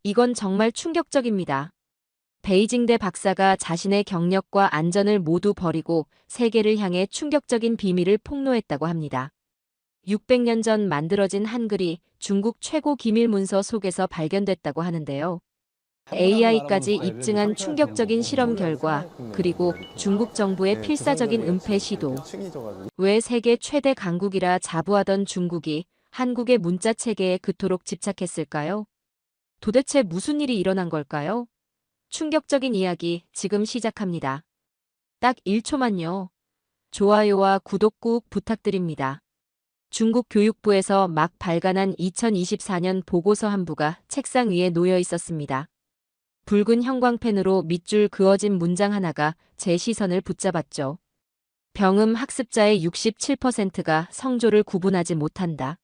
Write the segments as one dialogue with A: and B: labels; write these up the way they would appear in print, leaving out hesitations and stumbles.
A: 이건 정말 충격적입니다. 베이징대 박사가 자신의 경력과 안전을 모두 버리고 세계를 향해 충격적인 비밀을 폭로했다고 합니다. 600년 전 만들어진 한글이 중국 최고 기밀 문서 속에서 발견됐다고 하는데요.
B: 한글한글
A: AI까지
B: 알아보면서 애들이
A: 입증한
B: 상처를 주는 거고
A: 충격적인 실험
B: 한글하고
A: 결과,
B: 상관없는
A: 그리고
B: 거니까.
A: 중국 정부의
B: 네,
A: 필사적인 은폐
B: 구성적이었지.
A: 시도.
B: 이렇게 층이 져가지고.
A: 왜 세계 최대 강국이라 자부하던 중국이 한국의 문자 체계에 그토록 집착했을까요? 도대체 무슨 일이 일어난 걸까요? 충격적인 이야기 지금 시작합니다. 딱 1초만요. 좋아요와 구독 꾹 부탁드립니다. 중국 교육부에서 막 발간한 2024년 보고서 한 부가 책상 위에 놓여 있었습니다. 붉은 형광펜으로 밑줄 그어진 문장 하나가 제 시선을 붙잡았죠. 병음 학습자의 67%가 성조를 구분하지 못한다.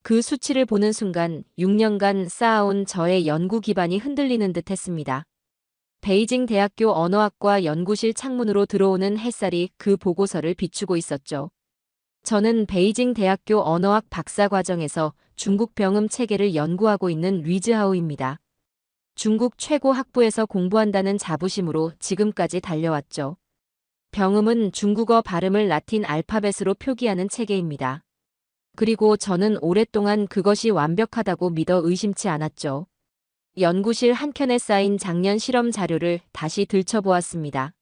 A: 그 수치를 보는 순간 6년간 쌓아온 저의 연구 기반이 흔들리는 듯 했습니다. 베이징 대학교 언어학과 연구실 창문으로 들어오는 햇살이 그 보고서를 비추고 있었죠. 저는 베이징 대학교 언어학 박사 과정에서 중국 병음 체계를 연구하고 있는 리즈하우입니다. 중국 최고 학부에서 공부한다는 자부심으로 지금까지 달려왔죠. 병음은 중국어 발음을 라틴 알파벳으로 표기하는 체계입니다. 그리고 저는 오랫동안 그것이 완벽하다고 믿어 의심치 않았죠. 연구실 한켠에 쌓인 작년 실험 자료를 다시 들춰보았습니다.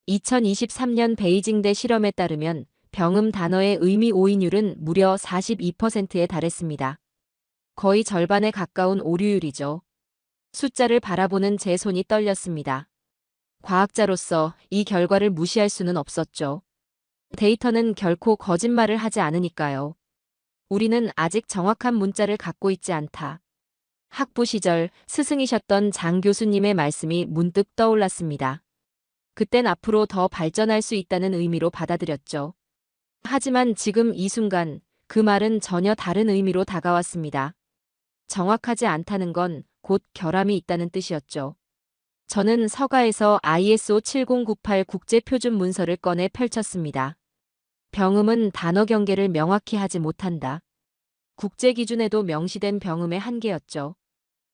A: 2023년 베이징대 실험에 따르면 병음 단어의 의미 오인율은 무려 42%에 달했습니다. 거의 절반에 가까운 오류율이죠. 숫자를 바라보는 제 손이 떨렸습니다. 과학자로서 이 결과를 무시할 수는 없었죠. 데이터는 결코 거짓말을 하지 않으니까요. 우리는 아직 정확한 문자를 갖고 있지 않다. 학부 시절 스승이셨던 장 교수님의 말씀이 문득 떠올랐습니다. 그땐 앞으로 더 발전할 수 있다는 의미로 받아들였죠. 하지만 지금 이 순간 그 말은 전혀 다른 의미로 다가왔습니다. 정확하지 않다는 건 곧 결함이 있다는 뜻이었죠. 저는 서가에서 ISO 7098 국제표준 문서를 꺼내 펼쳤습니다. 병음은 단어 경계를 명확히 하지 못한다. 국제 기준에도 명시된 병음의 한계였죠.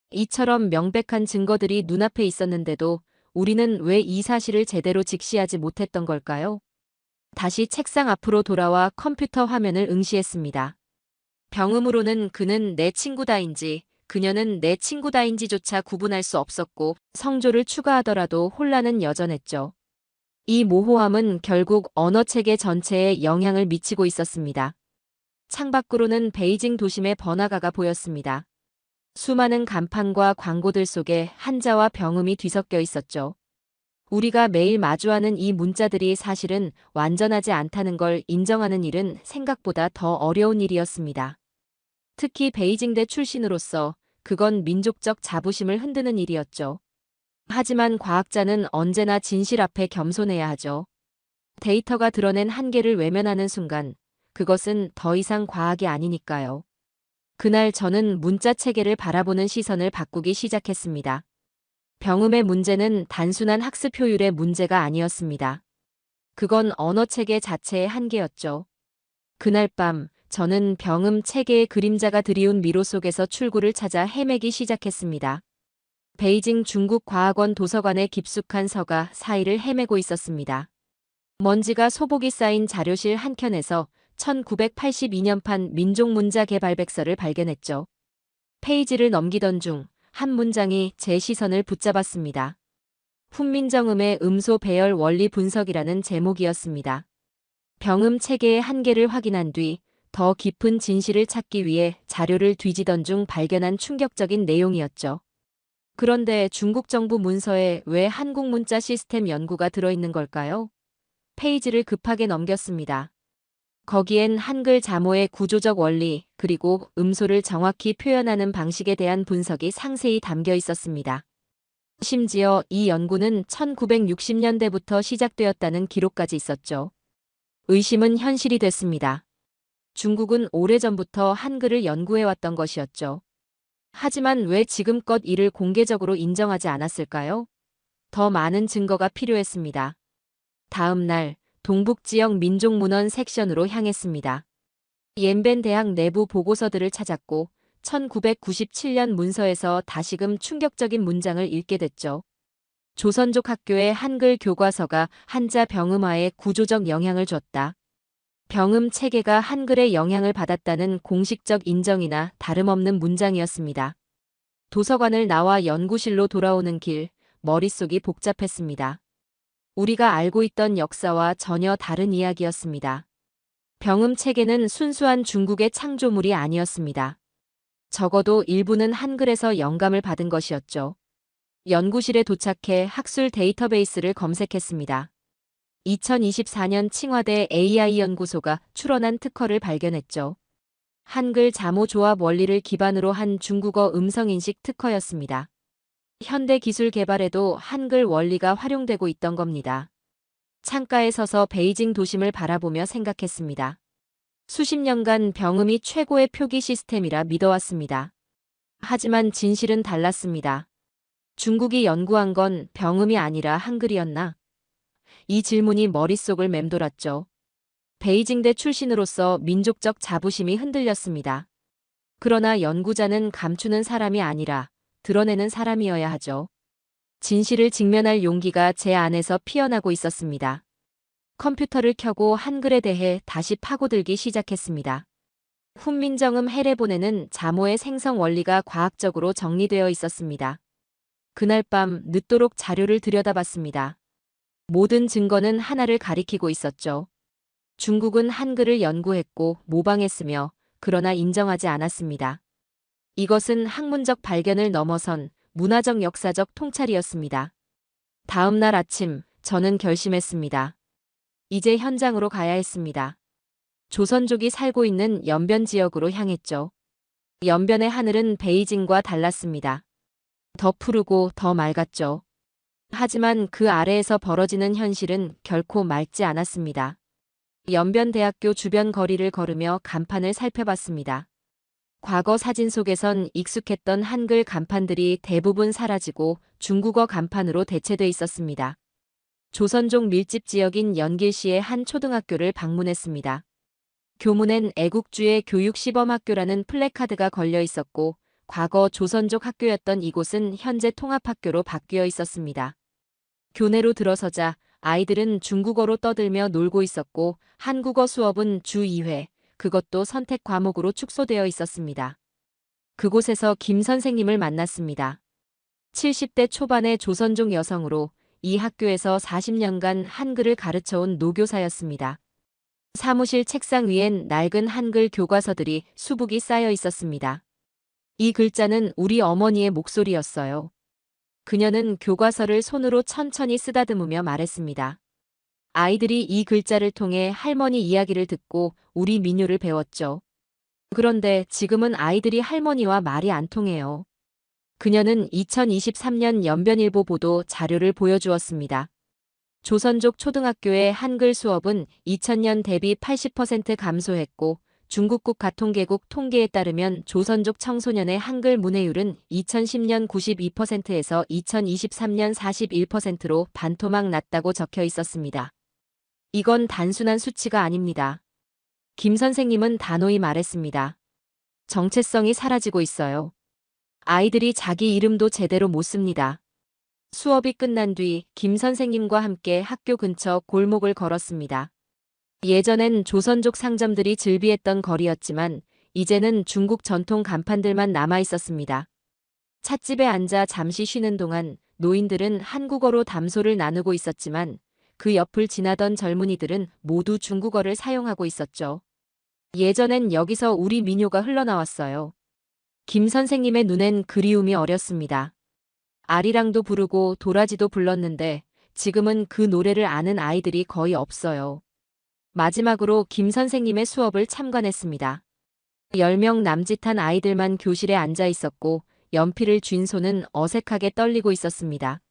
A: 이처럼 명백한 증거들이 눈앞에 있었는데도 우리는 왜 이 사실을 제대로 직시하지 못했던 걸까요? 다시 책상 앞으로 돌아와 컴퓨터 화면을 응시했습니다. 병음으로는 그는 내 친구다인지 그녀는 내 친구다인지조차 구분할 수 없었고 성조를 추가하더라도 혼란은 여전했죠. 이 모호함은 결국 언어체계 전체에 영향을 미치고 있었습니다. 창밖으로는 베이징 도심의 번화가가 보였습니다. 수많은 간판과 광고들 속에 한자와 병음이 뒤섞여 있었죠. 우리가 매일 마주하는 이 문자들이 사실은 완전하지 않다는 걸 인정하는 일은 생각보다 더 어려운 일이었습니다. 특히 베이징대 출신으로서 그건 민족적 자부심을 흔드는 일이었죠. 하지만 과학자는 언제나 진실 앞에 겸손해야 하죠. 데이터가 드러낸 한계를 외면하는 순간 그것은 더 이상 과학이 아니니까요. 그날 저는 문자 체계를 바라보는 시선을 바꾸기 시작했습니다. 병음의 문제는 단순한 학습 효율의 문제가 아니었습니다. 그건 언어 체계 자체의 한계였죠. 그날 밤 저는 병음 체계의 그림자가 드리운 미로 속에서 출구를 찾아 헤매기 시작했습니다. 베이징 중국과학원 도서관의 깊숙한 서가 사이를 헤매고 있었습니다. 먼지가 소복이 쌓인 자료실 한켠에서 1982년판 민족문자 개발백서를 발견했죠. 페이지를 넘기던 중 한 문장이 제 시선을 붙잡았습니다. 훈민정음의 음소 배열 원리 분석이라는 제목이었습니다. 병음 체계의 한계를 확인한 뒤 더 깊은 진실을 찾기 위해 자료를 뒤지던 중 발견한 충격적인 내용이었죠. 그런데 중국 정부 문서에 왜 한국 문자 시스템 연구가 들어있는 걸까요? 페이지를 급하게 넘겼습니다. 거기엔 한글 자모의 구조적 원리, 그리고 음소를 정확히 표현하는 방식에 대한 분석이 상세히 담겨 있었습니다. 심지어 이 연구는 1960년대부터 시작되었다는 기록까지 있었죠. 의심은 현실이 됐습니다. 중국은 오래전부터 한글을 연구해왔던 것이었죠. 하지만 왜 지금껏 이를 공개적으로 인정하지 않았을까요? 더 많은 증거가 필요했습니다. 다음 날 동북지역 민족문헌 섹션으로 향했습니다. 옌벤 대학 내부 보고서들을 찾았고 1997년 문서에서 다시금 충격적인 문장을 읽게 됐죠. 조선족 학교의 한글 교과서가 한자 병음화에 구조적 영향을 줬다. 병음 체계가 한글에 영향을 받았다는 공식적 인정이나 다름없는 문장이었습니다. 도서관을 나와 연구실로 돌아오는 길, 머릿속이 복잡했습니다. 우리가 알고 있던 역사와 전혀 다른 이야기였습니다. 병음 체계는 순수한 중국의 창조물이 아니었습니다. 적어도 일부는 한글에서 영감을 받은 것이었죠. 연구실에 도착해 학술 데이터베이스를 검색했습니다. 2024년 칭화대 AI 연구소가 출원한 특허를 발견했죠. 한글 자모 조합 원리를 기반으로 한 중국어 음성인식 특허였습니다. 현대 기술 개발에도 한글 원리가 활용되고 있던 겁니다. 창가에 서서 베이징 도심을 바라보며 생각했습니다. 수십 년간 병음이 최고의 표기 시스템이라 믿어왔습니다. 하지만 진실은 달랐습니다. 중국이 연구한 건 병음이 아니라 한글이었나? 이 질문이 머릿속을 맴돌았죠. 베이징대 출신으로서 민족적 자부심이 흔들렸습니다. 그러나 연구자는 감추는 사람이 아니라 드러내는 사람이어야 하죠. 진실을 직면할 용기가 제 안에서 피어나고 있었습니다. 컴퓨터를 켜고 한글에 대해 다시 파고들기 시작했습니다. 훈민정음 해례본에는 자모의 생성 원리가 과학적으로 정리되어 있었습니다. 그날 밤 늦도록 자료를 들여다봤습니다. 모든 증거는 하나를 가리키고 있었죠. 중국은 한글을 연구했고 모방했으며 그러나 인정하지 않았습니다. 이것은 학문적 발견을 넘어선 문화적 역사적 통찰이었습니다. 다음 날 아침 저는 결심했습니다. 이제 현장으로 가야 했습니다. 조선족이 살고 있는 연변 지역으로 향했죠. 연변의 하늘은 베이징과 달랐습니다. 더 푸르고 더 맑았죠. 하지만 그 아래에서 벌어지는 현실은 결코 맑지 않았습니다. 연변대학교 주변 거리를 걸으며 간판을 살펴봤습니다. 과거 사진 속에선 익숙했던 한글 간판들이 대부분 사라지고 중국어 간판으로 대체돼 있었습니다. 조선족 밀집 지역인 연길시의 한 초등학교를 방문했습니다. 교문엔 애국주의 교육시범학교라는 플래카드가 걸려 있었고 과거 조선족 학교였던 이곳은 현재 통합학교로 바뀌어 있었습니다. 교내로 들어서자 아이들은 중국어로 떠들며 놀고 있었고 한국어 수업은 주 2회, 그것도 선택 과목으로 축소되어 있었습니다. 그곳에서 김 선생님을 만났습니다. 70대 초반의 조선족 여성으로 이 학교에서 40년간 한글을 가르쳐온 노교사였습니다. 사무실 책상 위엔 낡은 한글 교과서들이 수북이 쌓여 있었습니다. 이 글자는 우리 어머니의 목소리였어요. 그녀는 교과서를 손으로 천천히 쓰다듬으며 말했습니다. 아이들이 이 글자를 통해 할머니 이야기를 듣고 우리 민요를 배웠죠. 그런데 지금은 아이들이 할머니와 말이 안 통해요. 그녀는 2023년 연변일보 보도 자료를 보여주었습니다. 조선족 초등학교의 한글 수업은 2000년 대비 80% 감소했고 중국국 가통계국 통계에 따르면 조선족 청소년의 한글 문해율은 2010년 92%에서 2023년 41%로 반토막 났다고 적혀 있었습니다. 이건 단순한 수치가 아닙니다. 김 선생님은 단호히 말했습니다. 정체성이 사라지고 있어요. 아이들이 자기 이름도 제대로 못 씁니다. 수업이 끝난 뒤 김 선생님과 함께 학교 근처 골목을 걸었습니다. 예전엔 조선족 상점들이 즐비했던 거리였지만 이제는 중국 전통 간판들만 남아 있었습니다. 찻집에 앉아 잠시 쉬는 동안 노인들은 한국어로 담소를 나누고 있었지만 그 옆을 지나던 젊은이들은 모두 중국어를 사용하고 있었죠. 예전엔 여기서 우리 민요가 흘러나왔어요. 김 선생님의 눈엔 그리움이 어렸습니다. 아리랑도 부르고 도라지도 불렀는데 지금은 그 노래를 아는 아이들이 거의 없어요. 마지막으로 김 선생님의 수업을 참관했습니다. 10명 남짓한 아이들만 교실에 앉아 있었고 연필을 쥔 손은 어색하게 떨리고 있었습니다.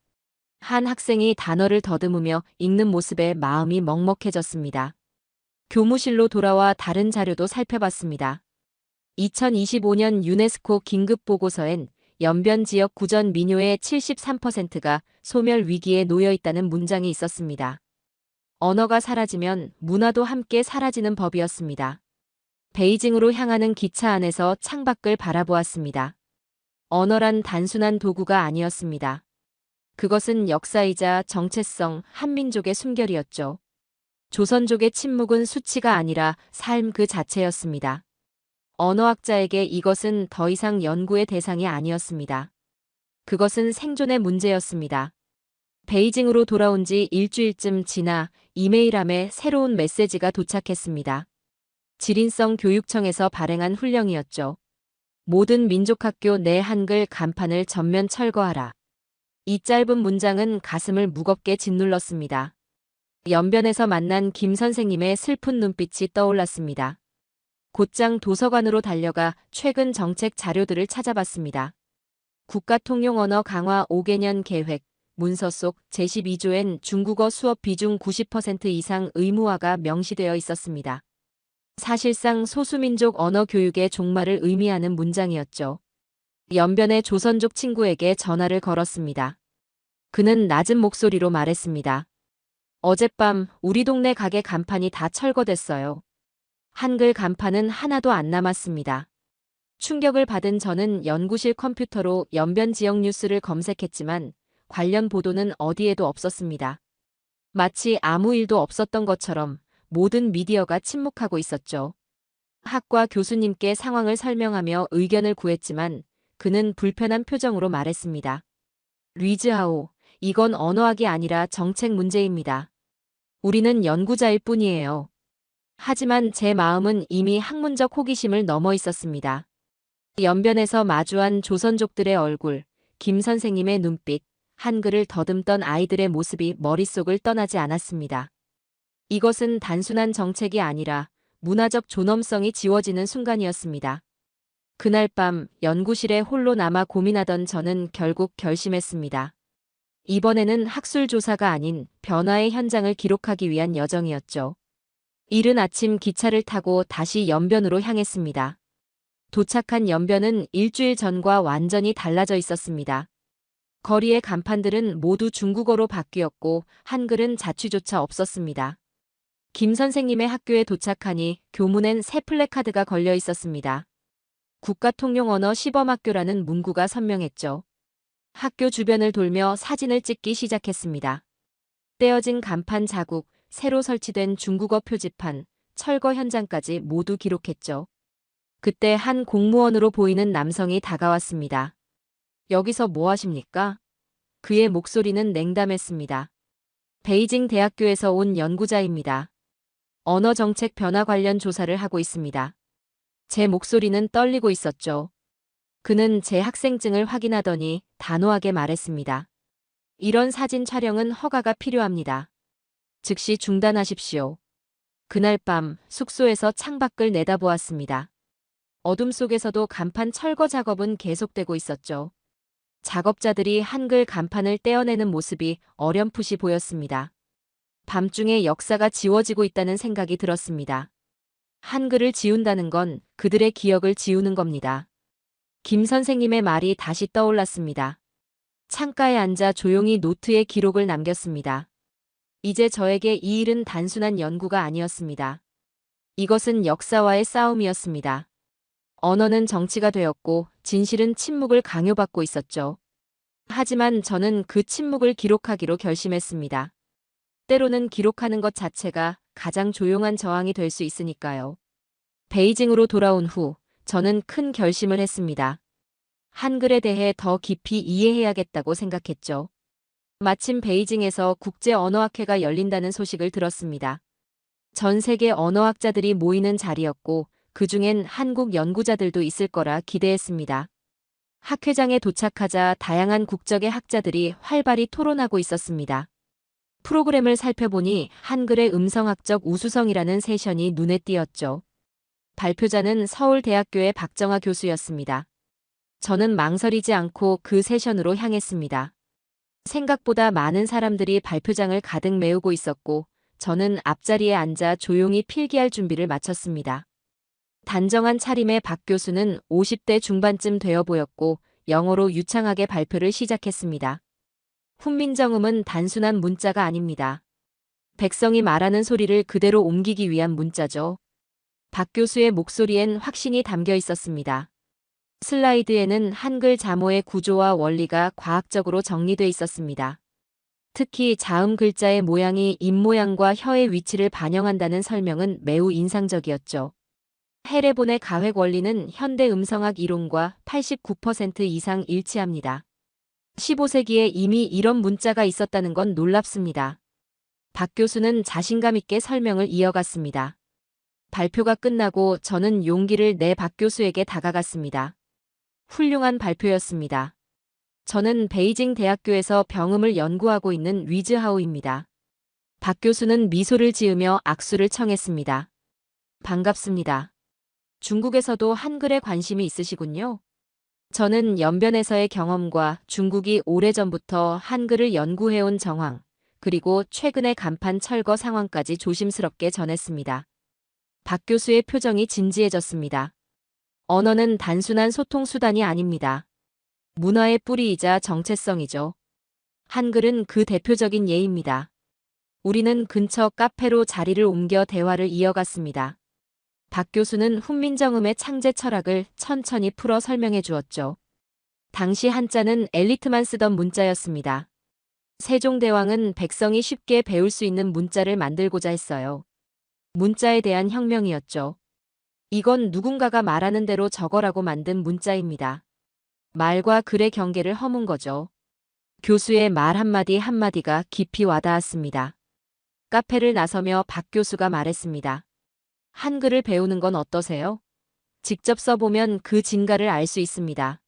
A: 한 학생이 단어를 더듬으며 읽는 모습에 마음이 먹먹해졌습니다. 교무실로 돌아와 다른 자료도 살펴봤습니다. 2025년 유네스코 긴급보고서엔 연변 지역 구전 민요의 73%가 소멸 위기에 놓여 있다는 문장이 있었습니다. 언어가 사라지면 문화도 함께 사라지는 법이었습니다. 베이징으로 향하는 기차 안에서 창밖을 바라보았습니다. 언어란 단순한 도구가 아니었습니다. 그것은 역사이자 정체성, 한민족의 숨결이었죠. 조선족의 침묵은 수치가 아니라 삶 그 자체였습니다. 언어학자에게 이것은 더 이상 연구의 대상이 아니었습니다. 그것은 생존의 문제였습니다. 베이징으로 돌아온 지 일주일쯤 지나 이메일함에 새로운 메시지가 도착했습니다. 지린성 교육청에서 발행한 훈령이었죠. 모든 민족학교 내 한글 간판을 전면 철거하라. 이 짧은 문장은 가슴을 무겁게 짓눌렀습니다. 연변에서 만난 김 선생님의 슬픈 눈빛이 떠올랐습니다. 곧장 도서관으로 달려가 최근 정책 자료들을 찾아봤습니다. 국가통용언어 강화 5개년 계획, 문서 속 제12조엔 중국어 수업 비중 90% 이상 의무화가 명시되어 있었습니다. 사실상 소수민족 언어 교육의 종말을 의미하는 문장이었죠. 연변의 조선족 친구에게 전화를 걸었습니다. 그는 낮은 목소리로 말했습니다. 어젯밤 우리 동네 가게 간판이 다 철거됐어요. 한글 간판은 하나도 안 남았습니다. 충격을 받은 저는 연구실 컴퓨터로 연변 지역 뉴스를 검색했지만 관련 보도는 어디에도 없었습니다. 마치 아무 일도 없었던 것처럼 모든 미디어가 침묵하고 있었죠. 학과 교수님께 상황을 설명하며 의견을 구했지만 그는 불편한 표정으로 말했습니다. 리즈하오, 이건 언어학이 아니라 정책 문제입니다. 우리는 연구자일 뿐이에요. 하지만 제 마음은 이미 학문적 호기심을 넘어 있었습니다. 연변에서 마주한 조선족들의 얼굴, 김 선생님의 눈빛, 한글을 더듬던 아이들의 모습이 머릿속을 떠나지 않았습니다. 이것은 단순한 정책이 아니라 문화적 존엄성이 지워지는 순간이었습니다. 그날 밤 연구실에 홀로 남아 고민하던 저는 결국 결심했습니다. 이번에는 학술 조사가 아닌 변화의 현장을 기록하기 위한 여정이었죠. 이른 아침 기차를 타고 다시 연변으로 향했습니다. 도착한 연변은 일주일 전과 완전히 달라져 있었습니다. 거리의 간판들은 모두 중국어로 바뀌었고 한글은 자취조차 없었습니다. 김 선생님의 학교에 도착하니 교문엔 새 플래카드가 걸려 있었습니다. 국가통용언어 시범학교라는 문구가 선명했죠. 학교 주변을 돌며 사진을 찍기 시작했습니다. 떼어진 간판 자국, 새로 설치된 중국어 표지판, 철거 현장까지 모두 기록했죠. 그때 한 공무원으로 보이는 남성이 다가왔습니다. 여기서 뭐 하십니까? 그의 목소리는 냉담했습니다. 베이징 대학교에서 온 연구자입니다. 언어정책 변화 관련 조사를 하고 있습니다. 제 목소리는 떨리고 있었죠. 그는 제 학생증을 확인하더니 단호하게 말했습니다. 이런 사진 촬영은 허가가 필요합니다. 즉시 중단하십시오. 그날 밤 숙소에서 창밖을 내다보았습니다. 어둠 속에서도 간판 철거 작업은 계속되고 있었죠. 작업자들이 한글 간판을 떼어내는 모습이 어렴풋이 보였습니다. 밤중에 역사가 지워지고 있다는 생각이 들었습니다. 한글을 지운다는 건 그들의 기억을 지우는 겁니다. 김 선생님의 말이 다시 떠올랐습니다. 창가에 앉아 조용히 노트에 기록을 남겼습니다. 이제 저에게 이 일은 단순한 연구가 아니었습니다. 이것은 역사와의 싸움이었습니다. 언어는 정치가 되었고 진실은 침묵을 강요받고 있었죠. 하지만 저는 그 침묵을 기록하기로 결심했습니다. 때로는 기록하는 것 자체가 가장 조용한 저항이 될 수 있으니까요. 베이징으로 돌아온 후 저는 큰 결심을 했습니다. 한글에 대해 더 깊이 이해해야겠다고 생각했죠. 마침 베이징에서 국제언어학회가 열린다는 소식을 들었습니다. 전 세계 언어학자들이 모이는 자리였고 그중엔 한국 연구자들도 있을 거라 기대했습니다. 학회장에 도착하자 다양한 국적의 학자들이 활발히 토론하고 있었습니다. 프로그램을 살펴보니 한글의 음성학적 우수성이라는 세션이 눈에 띄었죠. 발표자는 서울대학교의 박정아 교수였습니다. 저는 망설이지 않고 그 세션으로 향했습니다. 생각보다 많은 사람들이 발표장을 가득 메우고 있었고 저는 앞자리에 앉아 조용히 필기할 준비를 마쳤습니다. 단정한 차림의 박 교수는 50대 중반쯤 되어 보였고 영어로 유창하게 발표를 시작했습니다. 훈민정음은 단순한 문자가 아닙니다. 백성이 말하는 소리를 그대로 옮기기 위한 문자죠. 박 교수의 목소리엔 확신이 담겨 있었습니다. 슬라이드에는 한글 자모의 구조와 원리가 과학적으로 정리돼 있었습니다. 특히 자음 글자의 모양이 입모양과 혀의 위치를 반영한다는 설명은 매우 인상적이었죠. 헤레본의 가획 원리는 현대 음성학 이론과 89% 이상 일치합니다. 15세기에 이미 이런 문자가 있었다는 건 놀랍습니다. 박 교수는 자신감 있게 설명을 이어갔습니다. 발표가 끝나고 저는 용기를 내 박 교수에게 다가갔습니다. 훌륭한 발표였습니다. 저는 베이징 대학교에서 병음을 연구하고 있는 위즈하우입니다. 박 교수는 미소를 지으며 악수를 청했습니다. 반갑습니다. 중국에서도 한글에 관심이 있으시군요. 저는 연변에서의 경험과 중국이 오래전부터 한글을 연구해온 정황, 그리고 최근의 간판 철거 상황까지 조심스럽게 전했습니다. 박 교수의 표정이 진지해졌습니다. 언어는 단순한 소통 수단이 아닙니다. 문화의 뿌리이자 정체성이죠. 한글은 그 대표적인 예입니다. 우리는 근처 카페로 자리를 옮겨 대화를 이어갔습니다. 박 교수는 훈민정음의 창제 철학을 천천히 풀어 설명해 주었죠. 당시 한자는 엘리트만 쓰던 문자였습니다. 세종대왕은 백성이 쉽게 배울 수 있는 문자를 만들고자 했어요. 문자에 대한 혁명이었죠. 이건 누군가가 말하는 대로 적어라고 만든 문자입니다. 말과 글의 경계를 허문 거죠. 교수의 말 한마디 한마디가 깊이 와닿았습니다. 카페를 나서며 박 교수가 말했습니다. 한글을 배우는 건 어떠세요? 직접 써보면 그 진가를 알 수 있습니다.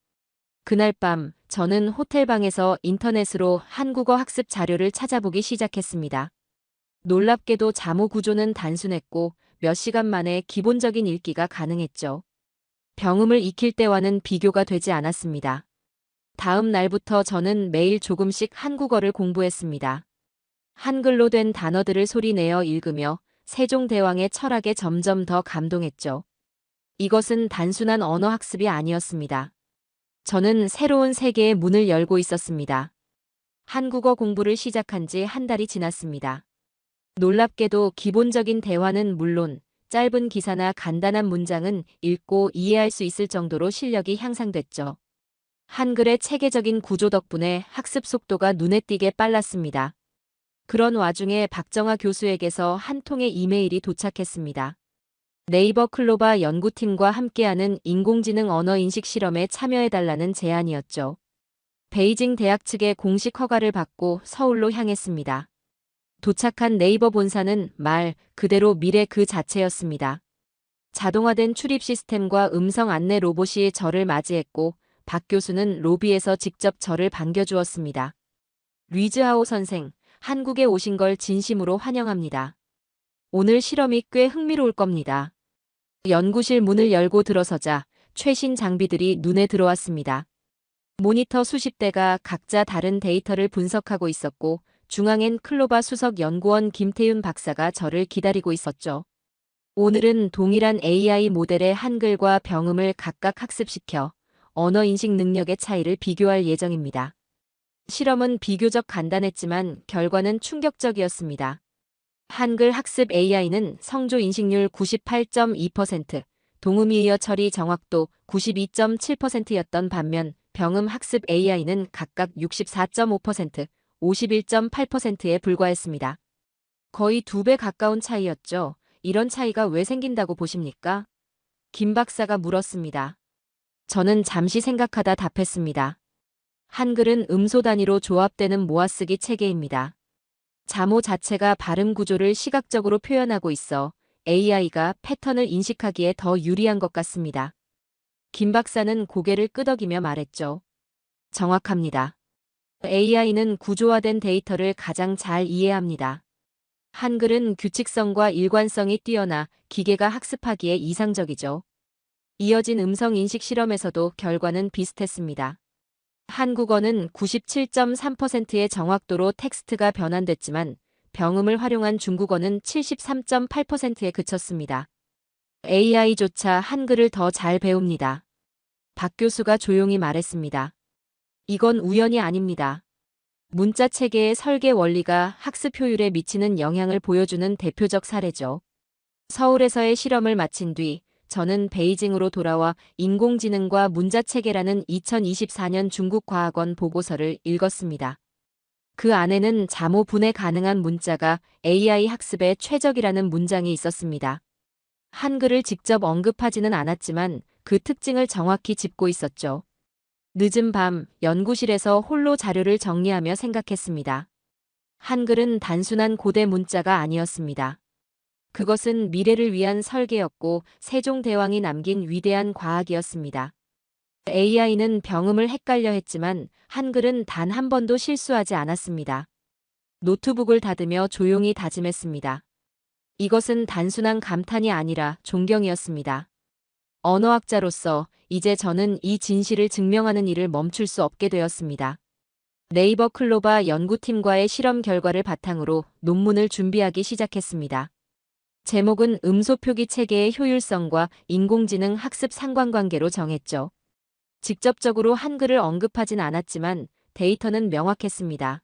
A: 그날 밤 저는 호텔방에서 인터넷으로 한국어 학습 자료를 찾아보기 시작했습니다. 놀랍게도 자모 구조는 단순했고 몇 시간 만에 기본적인 읽기가 가능했죠. 병음을 익힐 때와는 비교가 되지 않았습니다. 다음 날부터 저는 매일 조금씩 한국어를 공부했습니다. 한글로 된 단어들을 소리내어 읽으며 세종대왕의 철학에 점점 더 감동했죠. 이것은 단순한 언어 학습이 아니었습니다. 저는 새로운 세계의 문을 열고 있었습니다. 한국어 공부를 시작한 지 한 달이 지났습니다. 놀랍게도 기본적인 대화는 물론 짧은 기사나 간단한 문장은 읽고 이해할 수 있을 정도로 실력이 향상됐죠. 한글의 체계적인 구조 덕분에 학습 속도가 눈에 띄게 빨랐습니다. 그런 와중에 박정아 교수에게서 한 통의 이메일이 도착했습니다. 네이버 클로바 연구팀과 함께하는 인공지능 언어 인식 실험에 참여해달라는 제안이었죠. 베이징 대학 측의 공식 허가를 받고 서울로 향했습니다. 도착한 네이버 본사는 말 그대로 미래 그 자체였습니다. 자동화된 출입 시스템과 음성 안내 로봇이 저를 맞이했고 박 교수는 로비에서 직접 저를 반겨주었습니다. 리즈하오 선생, 한국에 오신 걸 진심으로 환영합니다. 오늘 실험이 꽤 흥미로울 겁니다. 연구실 문을 열고 들어서자 최신 장비들이 눈에 들어왔습니다. 모니터 수십 대가 각자 다른 데이터를 분석하고 있었고 중앙엔 클로바 수석 연구원 김태윤 박사가 저를 기다리고 있었죠. 오늘은 동일한 AI 모델의 한글과 병음을 각각 학습시켜 언어 인식 능력의 차이를 비교할 예정입니다. 실험은 비교적 간단했지만 결과는 충격적이었습니다. 한글 학습 AI는 성조 인식률 98.2%, 동음이어 처리 정확도 92.7%였던 반면 병음 학습 AI는 각각 64.5%, 51.8%에 불과했습니다. 거의 2배 가까운 차이였죠. 이런 차이가 왜 생긴다고 보십니까? 김 박사가 물었습니다. 저는 잠시 생각하다 답했습니다. 한글은 음소 단위로 조합되는 모아쓰기 체계입니다. 자모 자체가 발음 구조를 시각적으로 표현하고 있어 AI가 패턴을 인식하기에 더 유리한 것 같습니다. 김 박사는 고개를 끄덕이며 말했죠. 정확합니다. AI는 구조화된 데이터를 가장 잘 이해합니다. 한글은 규칙성과 일관성이 뛰어나 기계가 학습하기에 이상적이죠. 이어진 음성 인식 실험에서도 결과는 비슷했습니다. 한국어는 97.3%의 정확도로 텍스트가 변환됐지만 병음을 활용한 중국어는 73.8%에 그쳤습니다. AI조차 한글을 더 잘 배웁니다. 박 교수가 조용히 말했습니다. 이건 우연이 아닙니다. 문자 체계의 설계 원리가 학습 효율에 미치는 영향을 보여주는 대표적 사례죠. 서울에서의 실험을 마친 뒤 저는 베이징으로 돌아와 인공지능과 문자체계라는 2024년 중국 과학원 보고서를 읽었습니다. 그 안에는 잠오 분해 가능한 문자가 AI 학습의 최적이라는 문장이 있었습니다. 한글을 직접 언급하지는 않았지만 그 특징을 정확히 짚고 있었죠. 늦은 밤 연구실에서 홀로 자료를 정리하며 생각했습니다. 한글은 단순한 고대 문자가 아니었습니다. 그것은 미래를 위한 설계였고 세종대왕이 남긴 위대한 과학이었습니다. AI는 병음을 헷갈려 했지만 한글은 단 한 번도 실수하지 않았습니다. 노트북을 닫으며 조용히 다짐했습니다. 이것은 단순한 감탄이 아니라 존경이었습니다. 언어학자로서 이제 저는 이 진실을 증명하는 일을 멈출 수 없게 되었습니다. 네이버 클로바 연구팀과의 실험 결과를 바탕으로 논문을 준비하기 시작했습니다. 제목은 음소 표기 체계의 효율성과 인공지능 학습 상관관계로 정했죠. 직접적으로 한글을 언급하진 않았지만 데이터는 명확했습니다.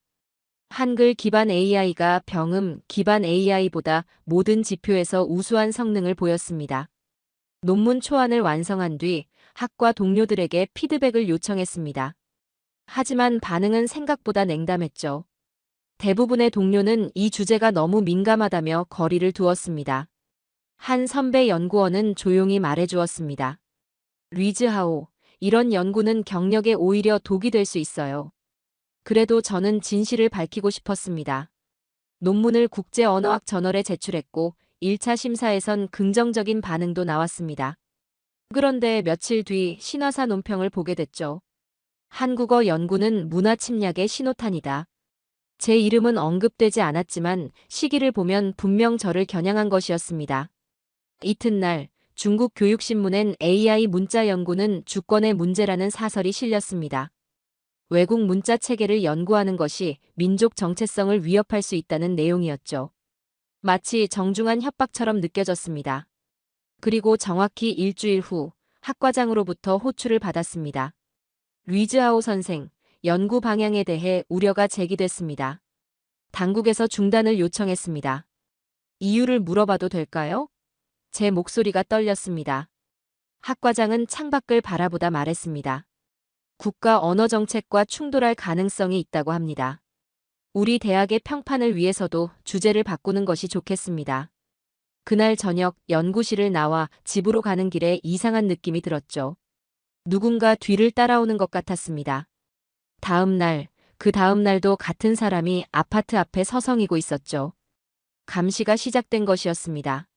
A: 한글 기반 AI가 병음 기반 AI보다 모든 지표에서 우수한 성능을 보였습니다. 논문 초안을 완성한 뒤 학과 동료들에게 피드백을 요청했습니다. 하지만 반응은 생각보다 냉담했죠. 대부분의 동료는 이 주제가 너무 민감하다며 거리를 두었습니다. 한 선배 연구원은 조용히 말해주었습니다. 리즈하오, 이런 연구는 경력에 오히려 독이 될 수 있어요. 그래도 저는 진실을 밝히고 싶었습니다. 논문을 국제언어학 저널에 제출했고 1차 심사에선 긍정적인 반응도 나왔습니다. 그런데 며칠 뒤 신화사 논평을 보게 됐죠. 한국어 연구는 문화 침략의 신호탄이다. 제 이름은 언급되지 않았지만 시기를 보면 분명 저를 겨냥한 것이었습니다. 이튿날 중국 교육신문엔 AI 문자 연구는 주권의 문제라는 사설이 실렸습니다. 외국 문자 체계를 연구하는 것이 민족 정체성을 위협할 수 있다는 내용이었죠. 마치 정중한 협박처럼 느껴졌습니다. 그리고 정확히 일주일 후 학과장으로부터 호출을 받았습니다. 리즈하오 선생, 연구 방향에 대해 우려가 제기됐습니다. 당국에서 중단을 요청했습니다. 이유를 물어봐도 될까요? 제 목소리가 떨렸습니다. 학과장은 창밖을 바라보다 말했습니다. 국가 언어 정책과 충돌할 가능성이 있다고 합니다. 우리 대학의 평판을 위해서도 주제를 바꾸는 것이 좋겠습니다. 그날 저녁 연구실을 나와 집으로 가는 길에 이상한 느낌이 들었죠. 누군가 뒤를 따라오는 것 같았습니다. 다음 날, 그 다음 날도 같은 사람이 아파트 앞에 서성이고 있었죠. 감시가 시작된 것이었습니다.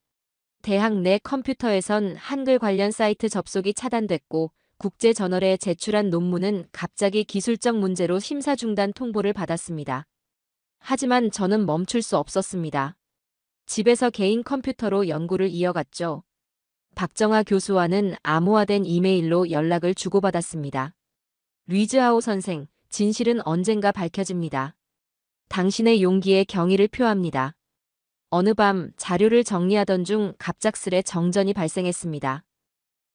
A: 대학 내 컴퓨터에선 한글 관련 사이트 접속이 차단됐고 국제저널에 제출한 논문은 갑자기 기술적 문제로 심사 중단 통보를 받았습니다. 하지만 저는 멈출 수 없었습니다. 집에서 개인 컴퓨터로 연구를 이어갔죠. 박정아 교수와는 암호화된 이메일로 연락을 주고받았습니다. 리즈하오 선생, 진실은 언젠가 밝혀집니다. 당신의 용기에 경의를 표합니다. 어느 밤 자료를 정리하던 중 갑작스레 정전이 발생했습니다.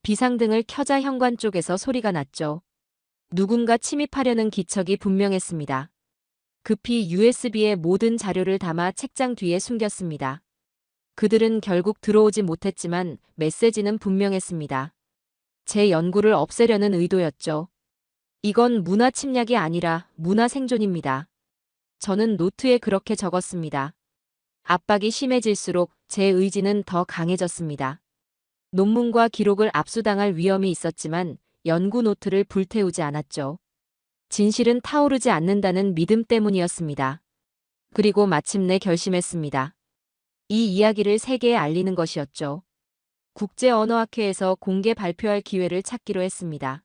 A: 비상등을 켜자 현관 쪽에서 소리가 났죠. 누군가 침입하려는 기척이 분명했습니다. 급히 USB에 모든 자료를 담아 책장 뒤에 숨겼습니다. 그들은 결국 들어오지 못했지만 메시지는 분명했습니다. 제 연구를 없애려는 의도였죠. 이건 문화 침략이 아니라 문화 생존입니다. 저는 노트에 그렇게 적었습니다. 압박이 심해질수록 제 의지는 더 강해졌습니다. 논문과 기록을 압수당할 위험이 있었지만 연구 노트를 불태우지 않았죠. 진실은 타오르지 않는다는 믿음 때문이었습니다. 그리고 마침내 결심했습니다. 이 이야기를 세계에 알리는 것이었죠. 국제언어학회에서 공개 발표할 기회를 찾기로 했습니다.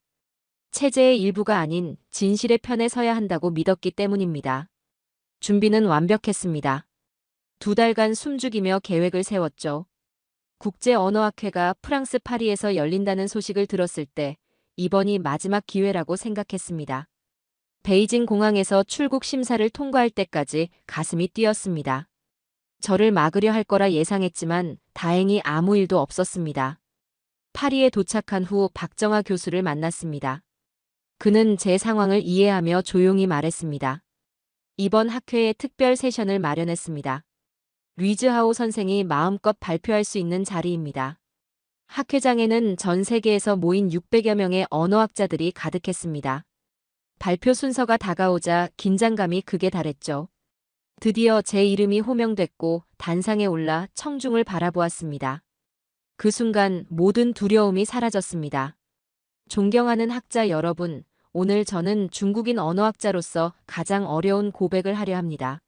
A: 체제의 일부가 아닌 진실의 편에 서야 한다고 믿었기 때문입니다. 준비는 완벽했습니다. 2달간 숨죽이며 계획을 세웠죠. 국제언어학회가 프랑스 파리에서 열린다는 소식을 들었을 때 이번이 마지막 기회라고 생각했습니다. 베이징 공항에서 출국 심사를 통과할 때까지 가슴이 뛰었습니다. 저를 막으려 할 거라 예상했지만 다행히 아무 일도 없었습니다. 파리에 도착한 후 박정아 교수를 만났습니다. 그는 제 상황을 이해하며 조용히 말했습니다. 이번 학회에 특별 세션을 마련했습니다. 리즈하오 선생이 마음껏 발표할 수 있는 자리입니다. 학회장에는 전 세계에서 모인 600여 명의 언어학자들이 가득했습니다. 발표 순서가 다가오자 긴장감이 극에 달했죠. 드디어 제 이름이 호명됐고 단상에 올라 청중을 바라보았습니다. 그 순간 모든 두려움이 사라졌습니다. 존경하는 학자 여러분, 오늘 저는 중국인 언어학자로서 가장 어려운 고백을 하려 합니다.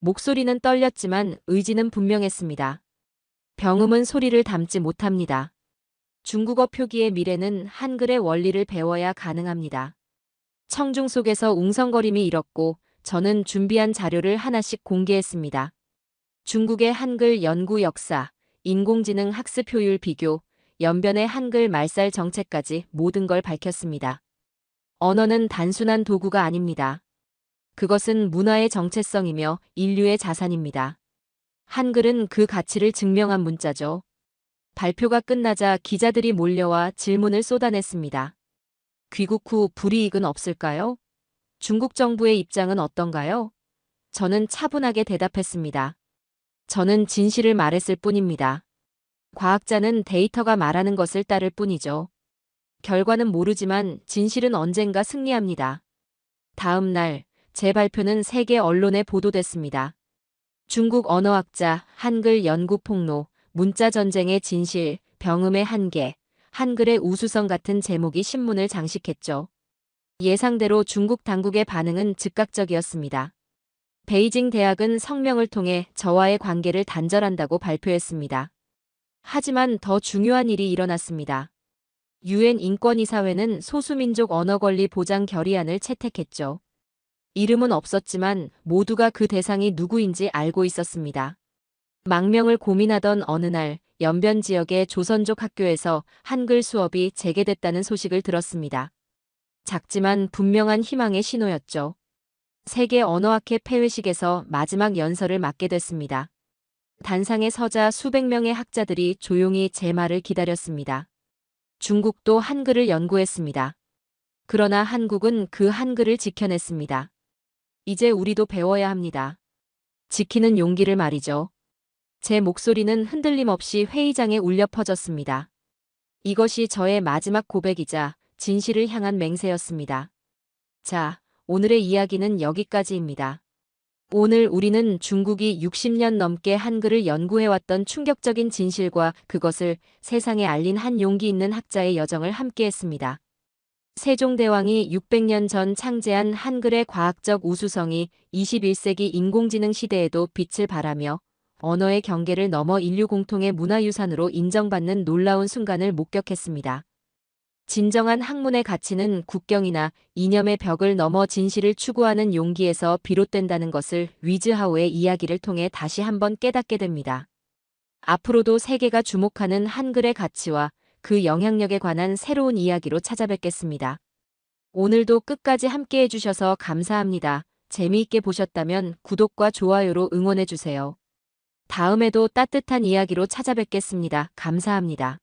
A: 목소리는 떨렸지만 의지는 분명했습니다. 병음은 소리를 담지 못합니다. 중국어 표기의 미래는 한글의 원리를 배워야 가능합니다. 청중 속에서 웅성거림이 일었고 저는 준비한 자료를 하나씩 공개했습니다. 중국의 한글 연구 역사, 인공지능 학습 효율 비교, 연변의 한글 말살 정책까지 모든 걸 밝혔습니다. 언어는 단순한 도구가 아닙니다. 그것은 문화의 정체성이며 인류의 자산입니다. 한글은 그 가치를 증명한 문자죠. 발표가 끝나자 기자들이 몰려와 질문을 쏟아냈습니다. 귀국 후 불이익은 없을까요? 중국 정부의 입장은 어떤가요? 저는 차분하게 대답했습니다. 저는 진실을 말했을 뿐입니다. 과학자는 데이터가 말하는 것을 따를 뿐이죠. 결과는 모르지만 진실은 언젠가 승리합니다. 다음 날, 제 발표는 세계 언론에 보도됐습니다. 중국 언어학자, 한글 연구 폭로, 문자 전쟁의 진실, 병음의 한계, 한글의 우수성 같은 제목이 신문을 장식했죠. 예상대로 중국 당국의 반응은 즉각적이었습니다. 베이징 대학은 성명을 통해 저와의 관계를 단절한다고 발표했습니다. 하지만 더 중요한 일이 일어났습니다. 유엔 인권이사회는 소수민족 언어 권리 보장 결의안을 채택했죠. 이름은 없었지만 모두가 그 대상이 누구인지 알고 있었습니다. 망명을 고민하던 어느 날 연변 지역의 조선족 학교에서 한글 수업이 재개됐다는 소식을 들었습니다. 작지만 분명한 희망의 신호였죠. 세계 언어학회 폐회식에서 마지막 연설을 맡게 됐습니다. 단상에 서자 수백 명의 학자들이 조용히 제 말을 기다렸습니다. 중국도 한글을 연구했습니다. 그러나 한국은 그 한글을 지켜냈습니다. 이제 우리도 배워야 합니다. 지키는 용기를 말이죠. 제 목소리는 흔들림 없이 회의장에 울려 퍼졌습니다. 이것이 저의 마지막 고백이자 진실을 향한 맹세였습니다. 자, 오늘의 이야기는 여기까지입니다. 오늘 우리는 중국이 60년 넘게 한글을 연구해왔던 충격적인 진실과 그것을 세상에 알린 한 용기 있는 학자의 여정을 함께했습니다. 세종대왕이 600년 전 창제한 한글의 과학적 우수성이 21세기 인공지능 시대에도 빛을 발하며 언어의 경계를 넘어 인류 공통의 문화유산으로 인정받는 놀라운 순간을 목격했습니다. 진정한 학문의 가치는 국경이나 이념의 벽을 넘어 진실을 추구하는 용기에서 비롯된다는 것을 리즈하오의 이야기를 통해 다시 한번 깨닫게 됩니다. 앞으로도 세계가 주목하는 한글의 가치와 그 영향력에 관한 새로운 이야기로 찾아뵙겠습니다. 오늘도 끝까지 함께해 주셔서 감사합니다. 재미있게 보셨다면 구독과 좋아요로 응원해 주세요. 다음에도 따뜻한 이야기로 찾아뵙겠습니다. 감사합니다.